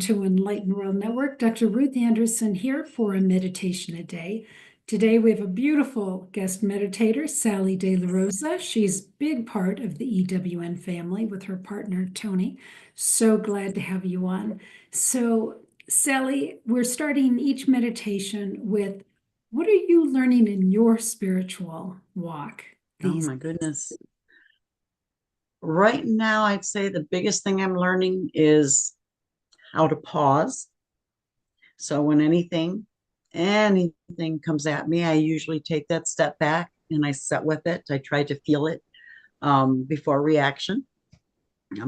To Enlightened World Network. Dr. Ruth Anderson here for a meditation a day. Today we have a beautiful guest meditator, Sally De La Rosa. She's a big part of the EWN family with her partner, Tony. So glad to have you on. So, Sally, we're starting each meditation with what are you learning in your spiritual walk Oh these? my goodness. Right now, I'd say the biggest thing I'm learning is how to pause. So when anything comes at me, I usually take that step back and I sit with it. I try to feel it before reaction.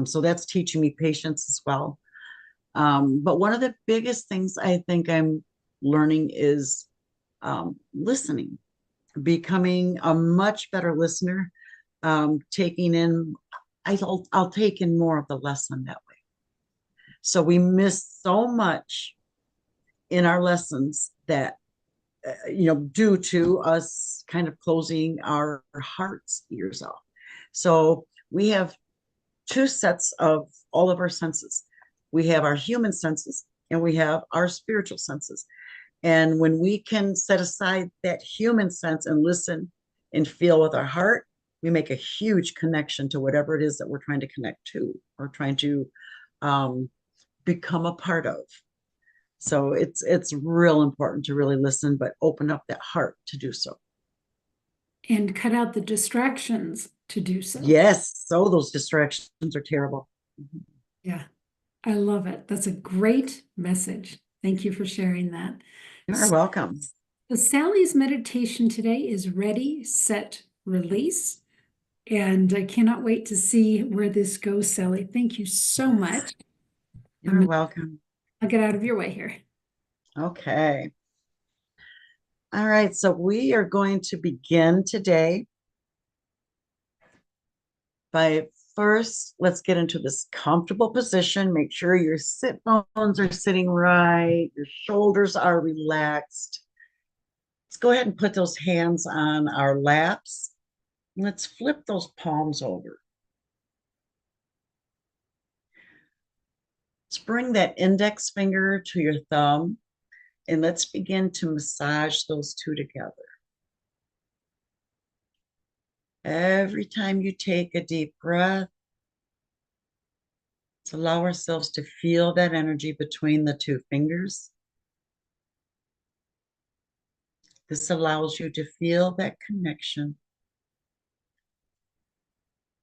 So that's teaching me patience as well. But one of the biggest things I think I'm learning is listening, becoming a much better listener, taking in I'll take in more of the lesson that way. So we miss so much in our lessons that due to us kind of closing our hearts ears off. So we have two sets of all of our senses. We have our human senses and we have our spiritual senses. And when we can set aside that human sense and listen and feel with our heart, we make a huge connection to whatever it is that we're trying to connect to or trying to um, become a part of. So it's real important to really listen, but open up that heart to do so. And cut out the distractions to do so. Yes, so those distractions are terrible. Yeah. I love it. That's a great message. Thank you for sharing that. You're So, welcome. Sally's meditation today is ready, set, release. And I cannot wait to see where this goes, Sally. Thank you so much. You're welcome. I'll get out of your way here. Okay. All right. So we are going to begin today by first, let's get into this comfortable position. Make sure your sit bones are sitting right, your shoulders are relaxed. Let's go ahead and put those hands on our laps. Let's flip those palms over. Let's bring that index finger to your thumb and let's begin to massage those two together. Every time you take a deep breath, let's allow ourselves to feel that energy between the two fingers. This allows you to feel that connection,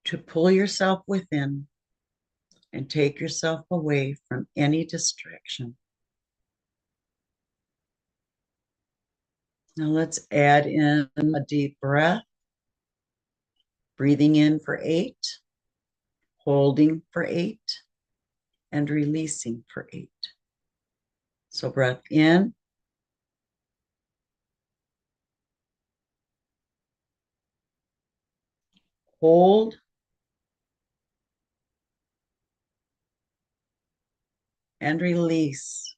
to pull yourself within and take yourself away from any distraction. Now let's add in a deep breath, breathing in for 8, holding for 8, and releasing for 8. So breath in, hold, and release.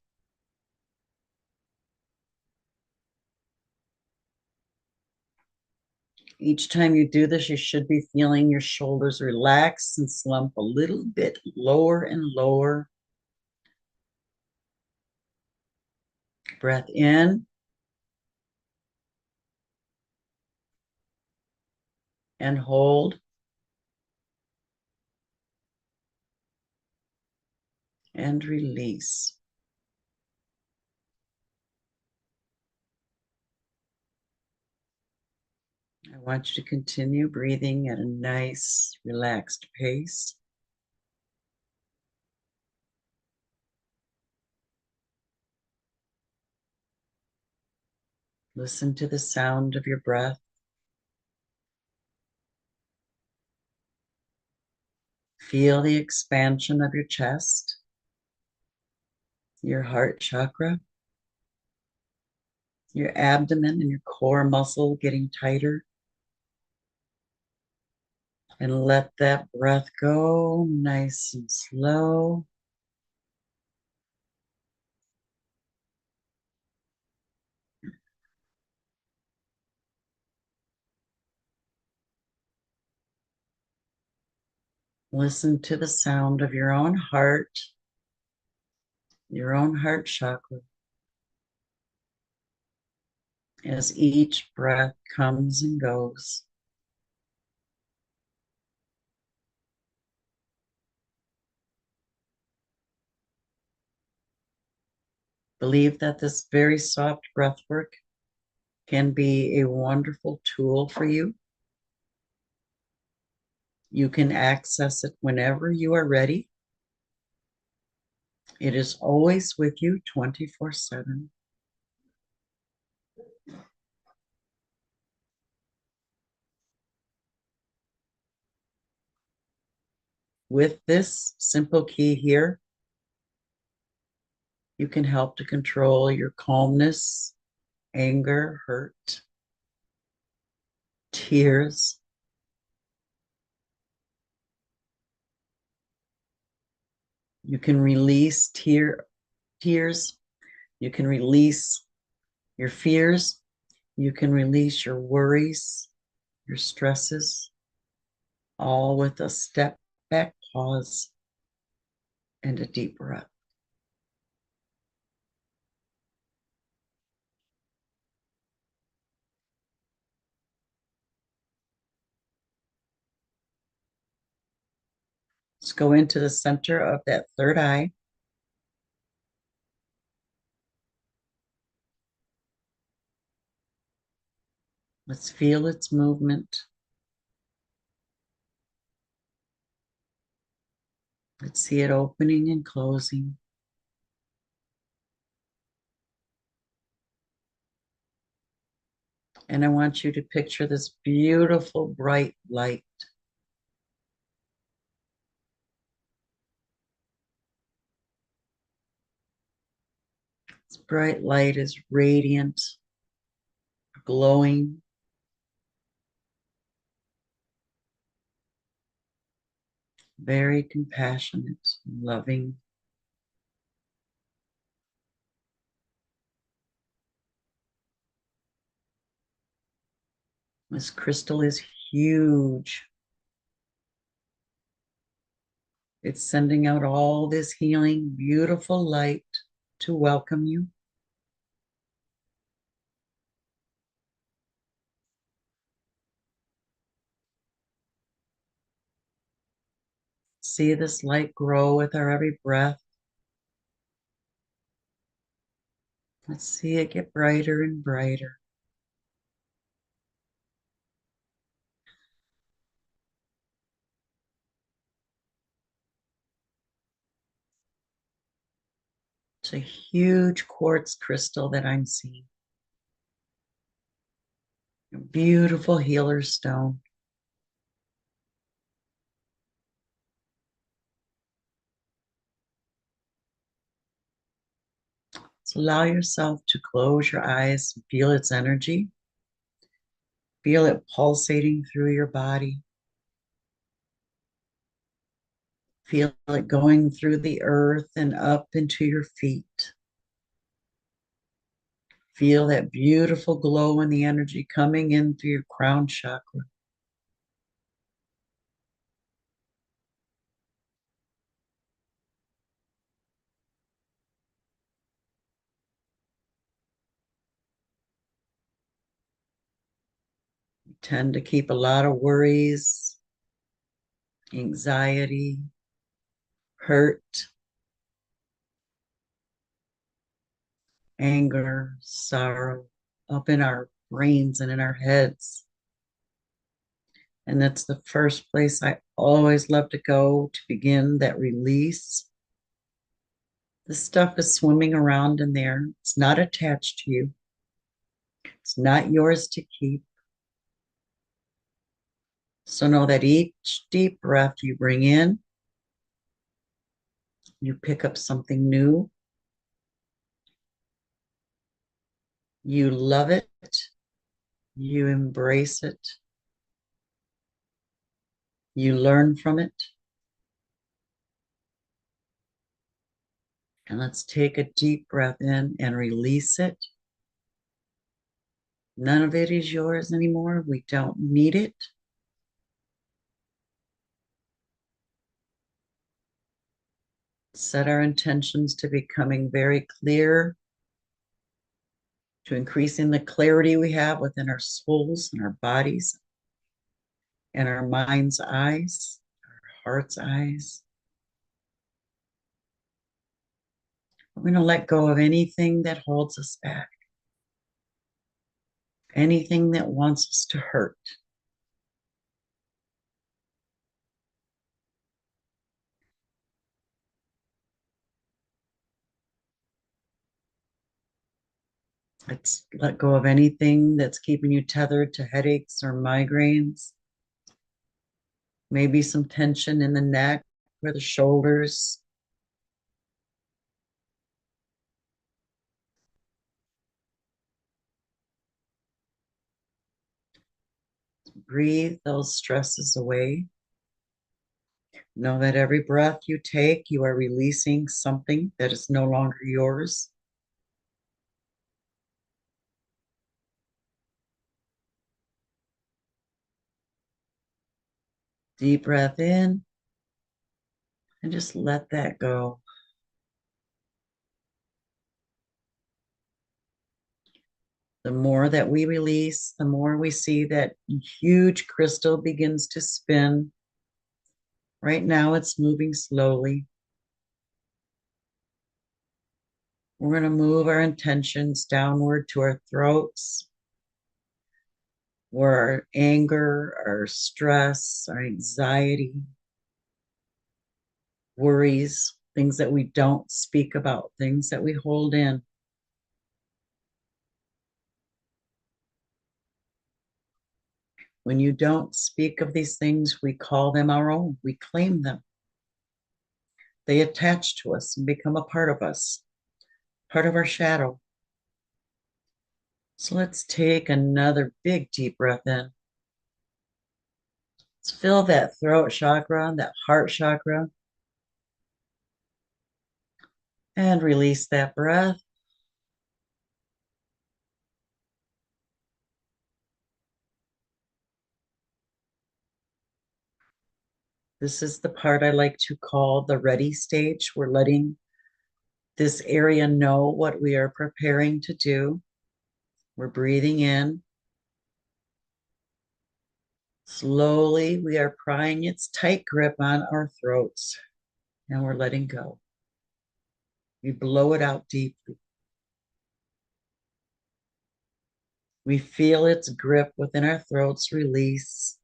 Each time you do this, you should be feeling your shoulders relax and slump a little bit lower and lower. Breath in and hold and release. I want you to continue breathing at a nice, relaxed pace. Listen to the sound of your breath. Feel the expansion of your chest, your heart chakra, your abdomen and your core muscle getting tighter. And let that breath go nice and slow. Listen to the sound of your own heart your own heart chakra. As each breath comes and goes, believe that this very soft breath work can be a wonderful tool for you. You can access it whenever you are ready. It is always with you 24/7. With this simple key here, you can help to control your calmness, anger, hurt, tears. You can release tears. You can release your fears. You can release your worries, your stresses, all with a step back pause and a deep breath. Let's go into the center of that third eye. Let's feel its movement. Let's see it opening and closing. And I want you to picture this beautiful bright light. This bright light is radiant, glowing, very compassionate, loving. This crystal is huge. It's sending out all this healing, beautiful light to welcome you. See this light grow with our every breath. Let's see it get brighter and brighter. It's a huge quartz crystal that I'm seeing. A beautiful healer stone. So allow yourself to close your eyes and feel its energy. Feel it pulsating through your body. Feel it going through the earth and up into your feet. Feel that beautiful glow and the energy coming in through your crown chakra. You tend to keep a lot of worries, anxiety, hurt, anger, sorrow up in our brains and in our heads. And that's the first place I always love to go to begin that release. This stuff is swimming around in there. It's not attached to you. It's not yours to keep. So know that each deep breath you bring in, you pick up something new. You love it. You embrace it. You learn from it. And let's take a deep breath in and release it. None of it is yours anymore. We don't need it. Set our intentions to becoming very clear, to increasing the clarity we have within our souls and our bodies and our mind's eyes, our heart's eyes. We're going to let go of anything that holds us back, anything that wants us to hurt. Let's let go of anything that's keeping you tethered to headaches or migraines. Maybe some tension in the neck or the shoulders. Breathe those stresses away. Know that every breath you take, you are releasing something that is no longer yours. Deep breath in and just let that go. The more that we release, the more we see that huge crystal begins to spin. Right now, it's moving slowly. We're going to move our intentions downward to our throats, where our anger, our stress, our anxiety, worries, things that we don't speak about, things that we hold in. When you don't speak of these things, we call them our own. We claim them. They attach to us and become a part of us, part of our shadow. So let's take another big deep breath in. Let's fill that throat chakra, that heart chakra, and release that breath. This is the part I like to call the ready stage. We're letting this area know what we are preparing to do. We're breathing in. Slowly, we are prying its tight grip on our throats, and we're letting go. We blow it out deeply. We feel its grip within our throats release.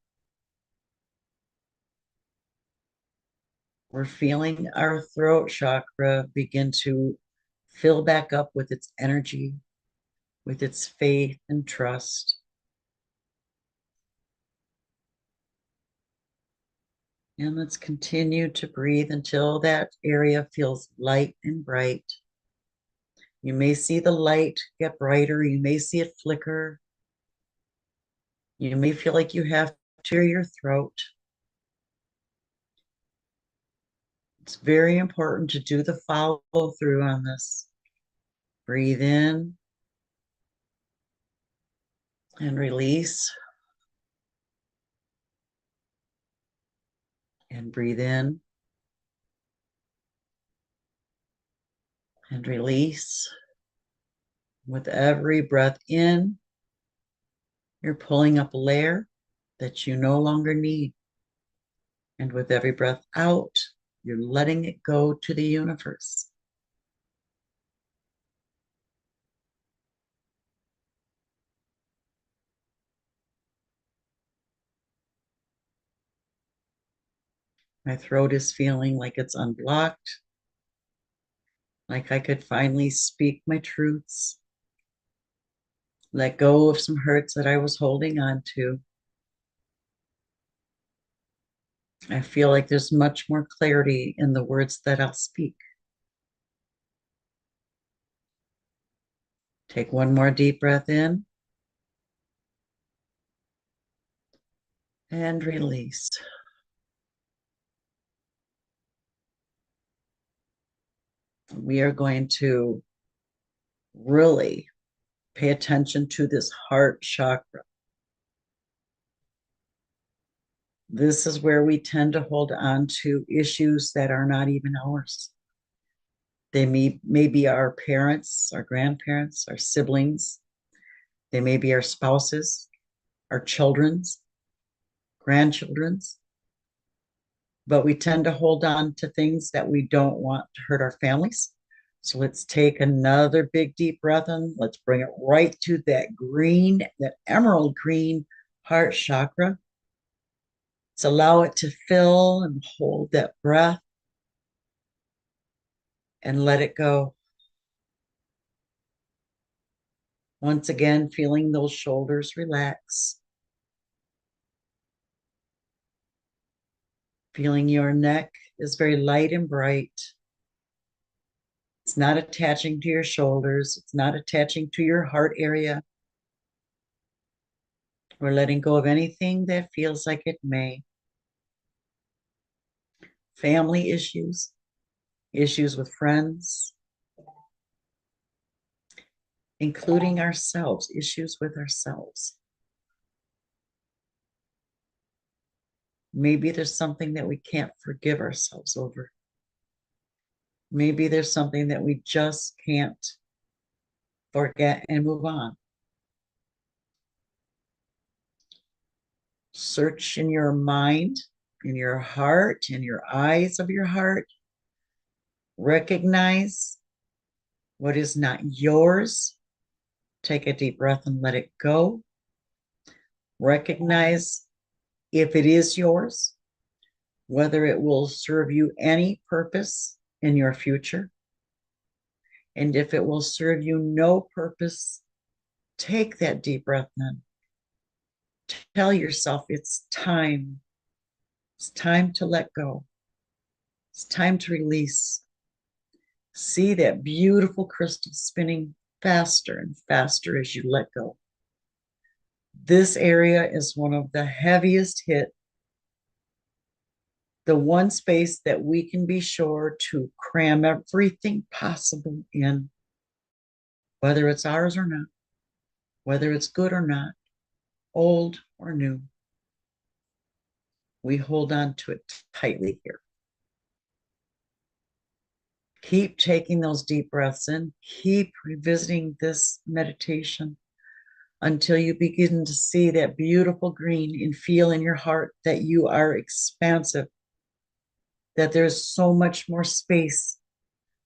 We're feeling our throat chakra begin to fill back up with its energy, with its faith and trust. And let's continue to breathe until that area feels light and bright. You may see the light get brighter. You may see it flicker. You may feel like you have to clear your throat. It's very important to do the follow through on this. Breathe in and release. And breathe in and release. With every breath in, you're pulling up a layer that you no longer need. And with every breath out, you're letting it go to the universe. My throat is feeling like it's unblocked, like I could finally speak my truths, let go of some hurts that I was holding on to. I feel like there's much more clarity in the words that I'll speak. Take one more deep breath in and release. We are going to really pay attention to this heart chakra. This is where we tend to hold on to issues that are not even ours. They may be our parents, our grandparents, our siblings. They may be our spouses, our children's, grandchildren's. But we tend to hold on to things that we don't want to hurt our families. So let's take another big deep breath in. Let's bring it right to that green, that emerald green heart chakra. Let's allow it to fill and hold that breath and let it go. Once again, feeling those shoulders relax. Feeling your neck is very light and bright. It's not attaching to your shoulders. It's not attaching to your heart area. We're letting go of anything that feels like it may. Family issues, issues with friends, including ourselves, issues with ourselves. Maybe there's something that we can't forgive ourselves over. Maybe there's something that we just can't forget and move on. Search in your mind, in your heart, in your eyes of your heart. Recognize what is not yours. Take a deep breath and let it go. Recognize if it is yours, whether it will serve you any purpose in your future. And if it will serve you no purpose, take that deep breath in. Tell yourself it's time. It's time to let go. It's time to release. See that beautiful crystal spinning faster and faster as you let go. This area is one of the heaviest hit, the one space that we can be sure to cram everything possible in, whether it's ours or not, whether it's good or not, old or new. We hold on to it tightly here. Keep taking those deep breaths in. Keep revisiting this meditation until you begin to see that beautiful green and feel in your heart that you are expansive, that there's so much more space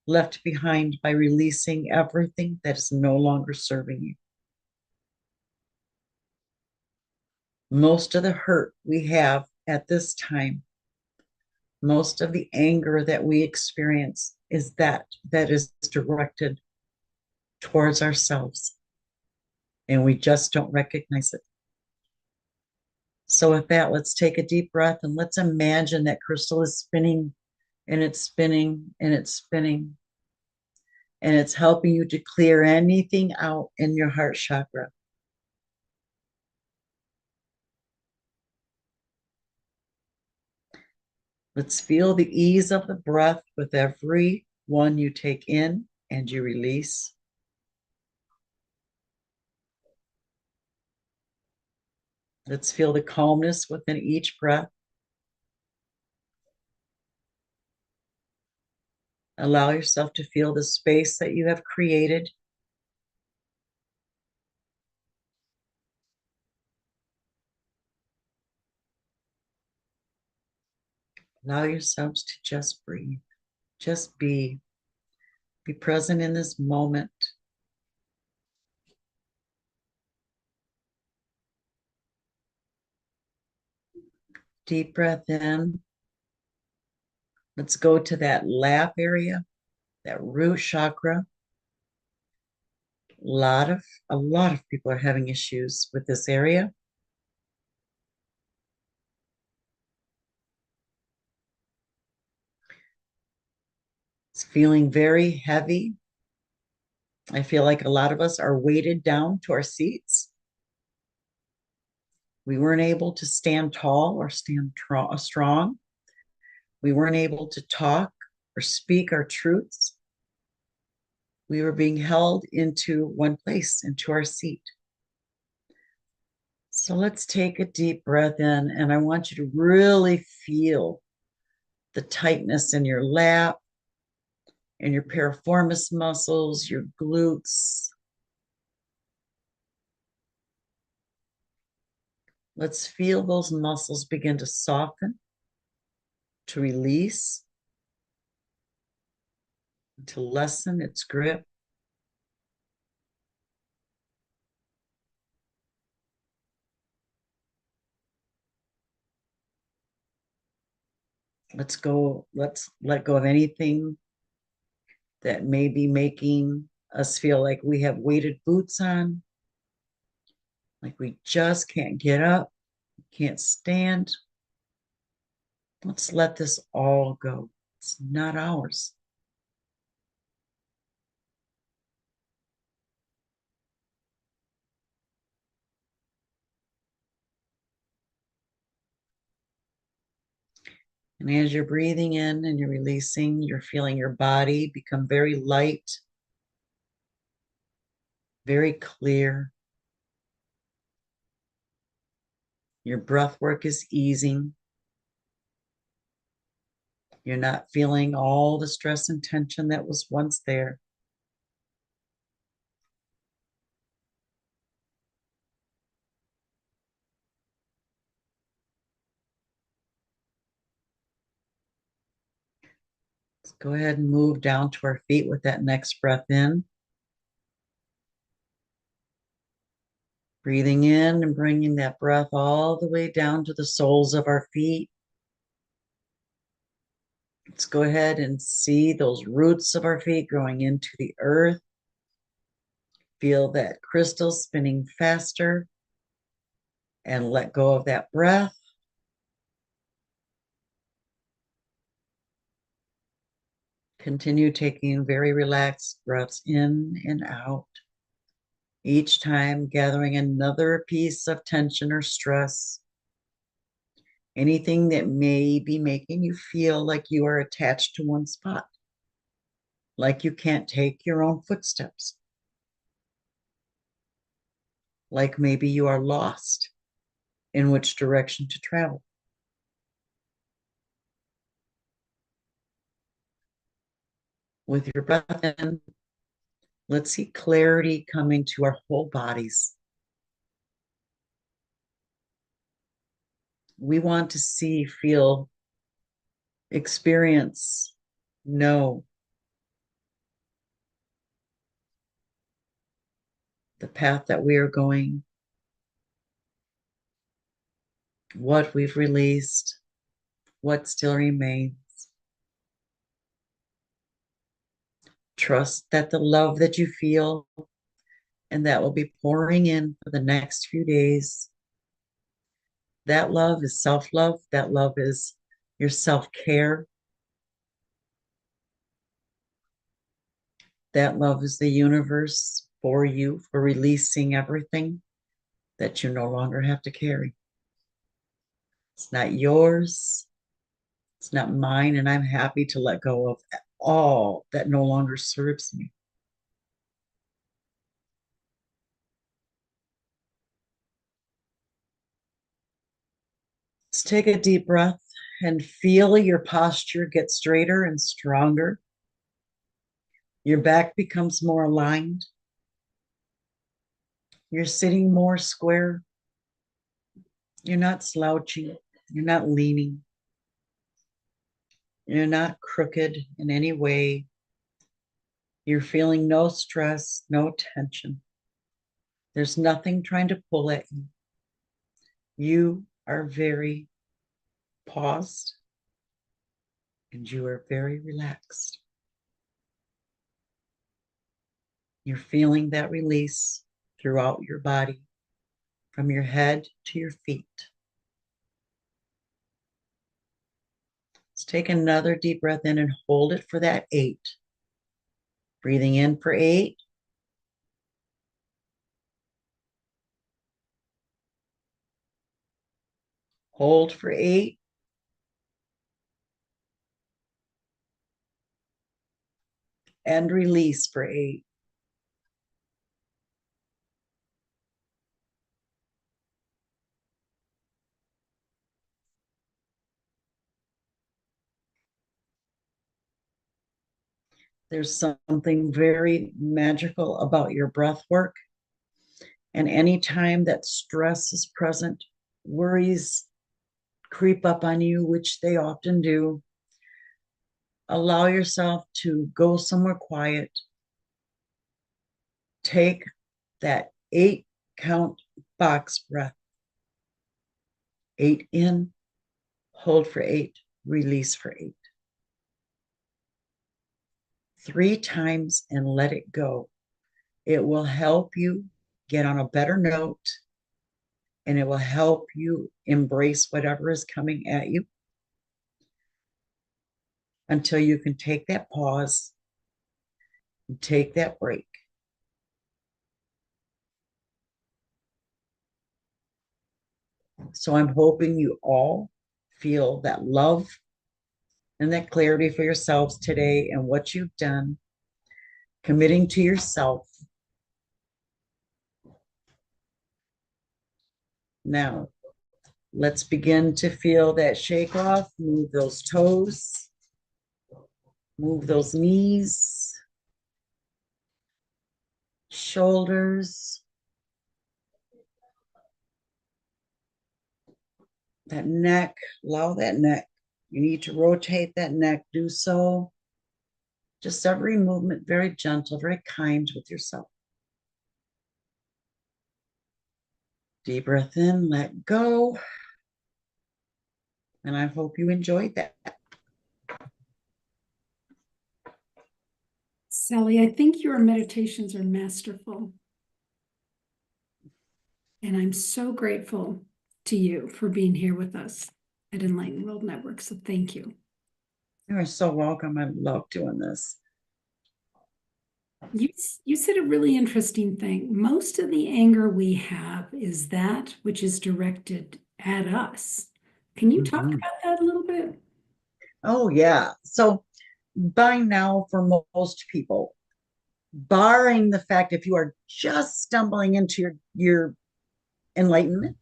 left behind by releasing everything that is no longer serving you. Most of the hurt we have at this time, most of the anger that we experience is that is directed towards ourselves, and we just don't recognize it. So with that, let's take a deep breath and let's imagine that crystal is spinning and it's spinning and it's spinning, and it's helping you to clear anything out in your heart chakra. Let's feel the ease of the breath with every one you take in and you release. Let's feel the calmness within each breath. Allow yourself to feel the space that you have created. Allow yourselves to just breathe, just be present in this moment. Deep breath in. Let's go to that lap area, that root chakra. A lot of people are having issues with this area. It's feeling very heavy. I feel like a lot of us are weighted down to our seats. We weren't able to stand tall or stand strong. We weren't able to talk or speak our truths. We were being held into one place, into our seat. So let's take a deep breath in, and I want you to really feel the tightness in your lap, and your piriformis muscles, your glutes. Let's feel those muscles begin to soften, to release, to lessen its grip. Let's let go of anything that may be making us feel like we have weighted boots on, like we just can't get up, can't stand. Let's let this all go. It's not ours. And as you're breathing in and you're releasing, you're feeling your body become very light, very clear. Your breath work is easing. You're not feeling all the stress and tension that was once there. Let's go ahead and move down to our feet with that next breath in. Breathing in and bringing that breath all the way down to the soles of our feet. Let's go ahead and see those roots of our feet growing into the earth. Feel that crystal spinning faster and let go of that breath. Continue taking very relaxed breaths in and out. Each time gathering another piece of tension or stress. Anything that may be making you feel like you are attached to one spot. Like you can't take your own footsteps. Like maybe you are lost in which direction to travel. With your breath in, let's see clarity coming to our whole bodies. We want to see, feel, experience, know the path that we are going, what we've released, what still remains. Trust that the love that you feel and that will be pouring in for the next few days. That love is self-love. That love is your self-care. That love is the universe for you, for releasing everything that you no longer have to carry. It's not yours. It's not mine. And I'm happy to let go of all that no longer serves me. Let's take a deep breath and feel your posture get straighter and stronger. Your back becomes more aligned. You're sitting more square. You're not slouching. You're not leaning. You're not crooked in any way. You're feeling no stress, no tension. There's nothing trying to pull at you. You are very paused and you are very relaxed. You're feeling that release throughout your body, from your head to your feet. Let's take another deep breath in and hold it for that 8. Breathing in for 8. Hold for 8. And release for 8. There's something very magical about your breath work. And anytime that stress is present, worries creep up on you, which they often do, allow yourself to go somewhere quiet. Take that 8 count box breath. 8 in, hold for 8, release for 8. 3 times and let it go. It will help you get on a better note, and it will help you embrace whatever is coming at you until you can take that pause and take that break. So I'm hoping you all feel that love and that clarity for yourselves today and what you've done, committing to yourself. Now, let's begin to feel that shake off. Move those toes, move those knees, shoulders, that neck. Allow that neck. You need to rotate that neck. Do so. Just every movement, very gentle, very kind with yourself. Deep breath in, let go. And I hope you enjoyed that. Sally, I think your meditations are masterful. And I'm so grateful to you for being here with us at Enlightened World Network. So thank you. You're so welcome. I love doing this. You said a really interesting thing. Most of the anger we have is that which is directed at us. Can you talk about that a little bit? Oh, yeah. So by now, for most people, barring the fact if you are just stumbling into your enlightenment,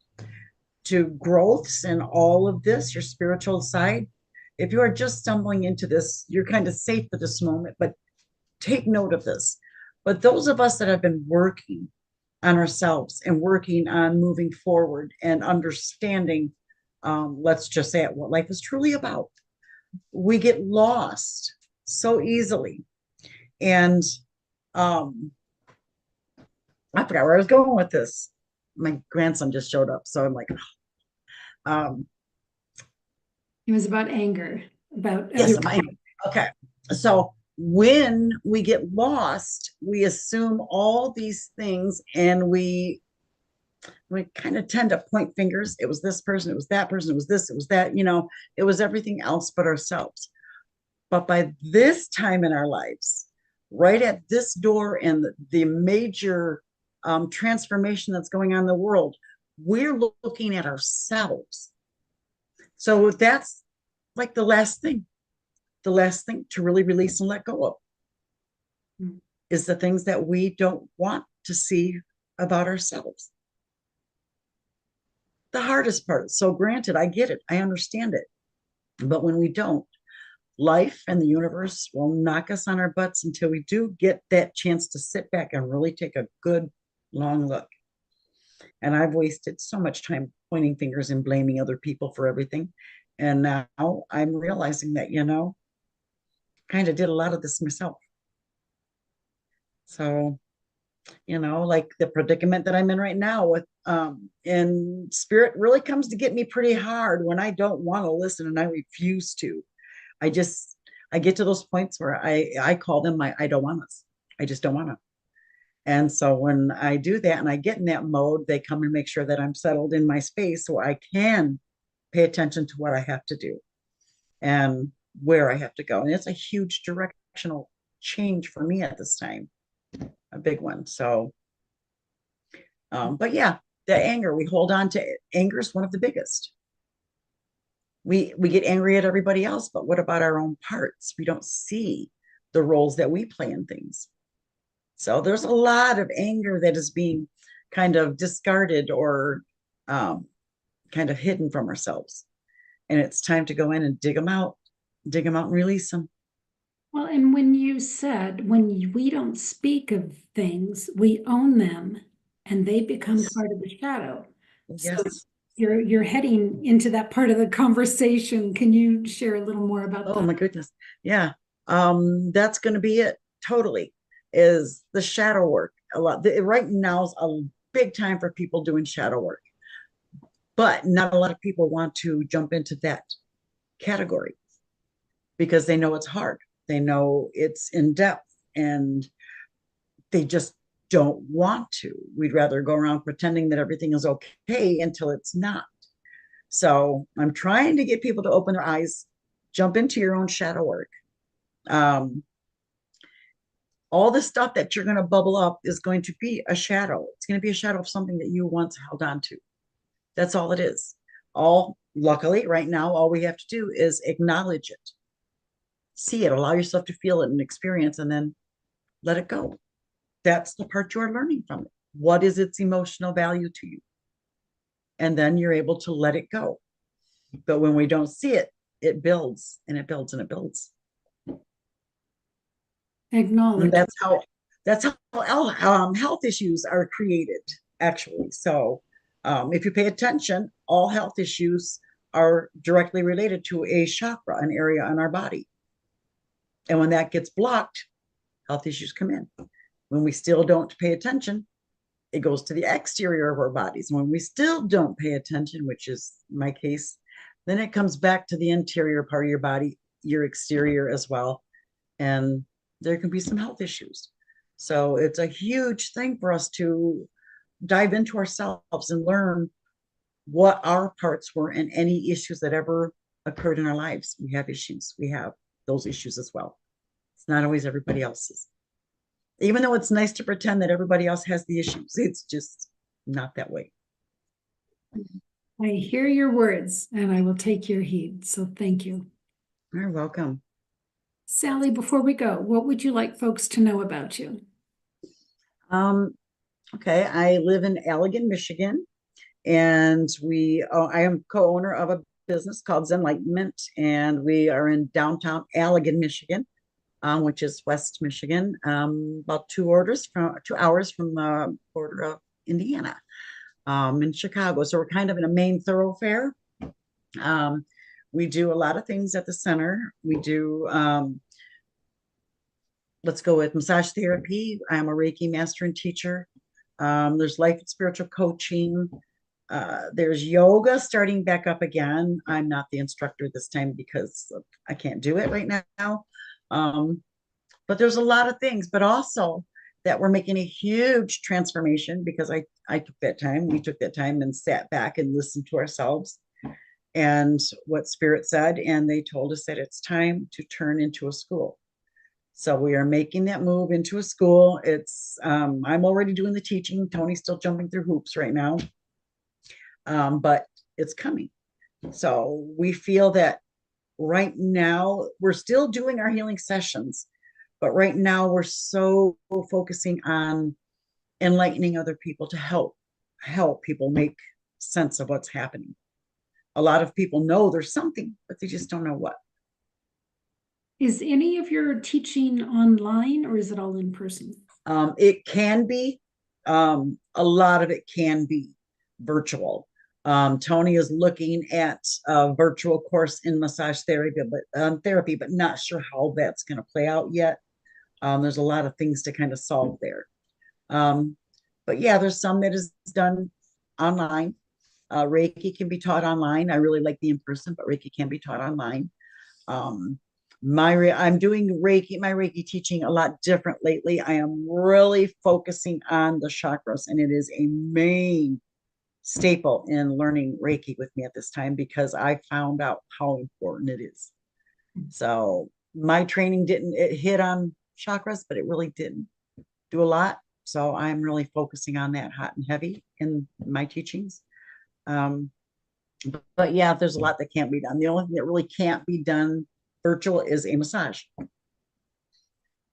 to growths and all of this, your spiritual side, if you are just stumbling into this, you're kind of safe for this moment, but take note of this. But those of us that have been working on ourselves and working on moving forward and understanding, let's just say it, what life is truly about, we get lost so easily. And I forgot where I was going with this. My grandson just showed up, so I'm like, It was about anger, about yes, other okay. So when we get lost, we assume all these things, and we kind of tend to point fingers. It was this person, it was that person, it was this, it was that, it was everything else but ourselves. But by this time in our lives, right at this door and the major transformation that's going on in the world, we're looking at ourselves. So that's like the last thing to really release and let go of is the things that we don't want to see about ourselves. The hardest part. So granted, I get it. I understand it. But when we don't, life and the universe will knock us on our butts until we do get that chance to sit back and really take a good long look. And I've wasted so much time pointing fingers and blaming other people for everything. And now I'm realizing that, kind of did a lot of this myself. So, like the predicament that I'm in right now with and spirit really comes to get me pretty hard when I don't want to listen and I refuse to. I get to those points where I call them my I don't want us. I just don't want to. And so when I do that and I get in that mode, they come and make sure that I'm settled in my space so I can pay attention to what I have to do and where I have to go. And it's a huge directional change for me at this time, a big one. So, but yeah, the anger, we hold on to it. Anger is one of the biggest. We get angry at everybody else, but what about our own parts? We don't see the roles that we play in things. So there's a lot of anger that is being kind of discarded or kind of hidden from ourselves. And it's time to go in and dig them out and release them. Well, and when you said we don't speak of things, we own them and they become Yes. part of the shadow. So Yes. you're heading into that part of the conversation. Can you share a little more about Oh that? my goodness. Yeah. That's going to be it. Totally. Is the shadow work. Right now is a big time for people doing shadow work, but not a lot of people want to jump into that category because they know it's hard. They know it's in depth and they just don't want to. We'd rather go around pretending that everything is okay until it's not. So I'm trying to get people to open their eyes, jump into your own shadow work. Um, all the stuff that you're going to bubble up is going to be a shadow. It's going to be a shadow of something that you once held on to. That's all it is. All luckily, right now, all we have to do is acknowledge it, see it, allow yourself to feel it and experience, and then let it go. That's the part you are learning from it. What is its emotional value to you? And then you're able to let it go. But when we don't see it, it builds and it builds and it builds. And Acknowledge. that's how health issues are created, actually. So if you pay attention, all health issues are directly related to a chakra, an area on our body. And when that gets blocked, health issues come in. When we still don't pay attention, it goes to the exterior of our bodies. When we still don't pay attention, which is my case, then it comes back to the interior part of your body, your exterior as well. And there can be some health issues. So it's a huge thing for us to dive into ourselves and learn what our parts were in any issues that ever occurred in our lives. We have issues, we have those issues as well. It's not always everybody else's. Even though it's nice to pretend that everybody else has the issues, it's just not that way. I hear your words and I will take your heed. So thank you. You're welcome. Sally, before we go, what would you like folks to know about you? Um, okay, I live in Allegan, Michigan, and I am co-owner of a business called Enlightenment, and we are in downtown Allegan, Michigan, which is West Michigan, about 2 hours from the border of Indiana, in Chicago. So we're kind of in a main thoroughfare. Um, we do a lot of things at the center. We do, let's go with massage therapy. I'm a Reiki master and teacher. There's life and spiritual coaching. There's yoga starting back up again. I'm not the instructor this time because I can't do it right now. But there's a lot of things, but also that we're making a huge transformation because I took that time, we took that time and sat back and listened to ourselves and what spirit said. And they told us that it's time to turn into a school. So we are making that move into a school. I'm already doing the teaching. Tony's still jumping through hoops right now. But it's coming. So we feel that right now we're still doing our healing sessions, but right now we're so focusing on enlightening other people to help people make sense of what's happening. A lot of people know there's something, but they just don't know what. Is any of your teaching online or is it all in person? It can be, a lot of it can be virtual. Tony is looking at a virtual course in massage therapy, but not sure how that's going to play out yet. There's a lot of things to kind of solve there. But yeah, there's some that is done online. Reiki can be taught online. I really like the in person, but Reiki can be taught online. Um, I'm doing my Reiki teaching a lot different lately. I am really focusing on the chakras, and it is a main staple in learning Reiki with me at this time because I found out how important it is. So my training didn't it hit on chakras, but it really didn't do a lot. So I'm really focusing on that hot and heavy in my teachings. Um, but yeah, there's a lot that can't be done. The only thing that really can't be done virtual is a massage.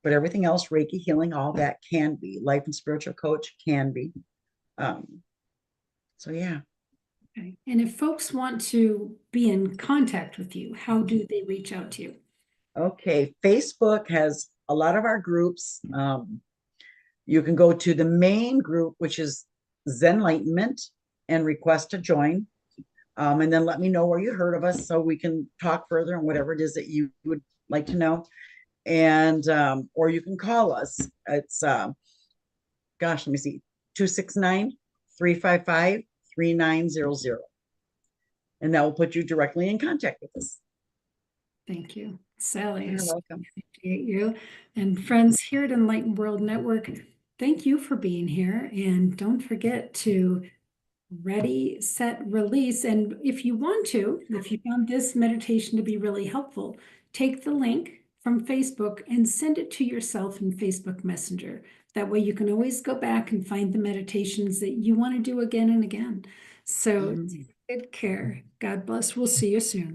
But everything else, Reiki healing, all that can be. Life and spiritual coach can be. So yeah. Okay. And if folks want to be in contact with you, how do they reach out to you? Okay, Facebook has a lot of our groups. You can go to the main group, which is Zenlightenment, and request to join. And then let me know where you heard of us so we can talk further on whatever it is that you would like to know. And or you can call us. It's gosh, let me see, 269-355-3900. And that will put you directly in contact with us. Thank you, Sally. I You're so welcome. appreciate you. And friends here at Enlightened World Network, thank you for being here. And don't forget to ready, set, release. And if you want to, if you found this meditation to be really helpful, take the link from Facebook and send it to yourself in Facebook Messenger. That way you can always go back and find the meditations that you want to do again and again. So take good care. God bless. We'll see you soon.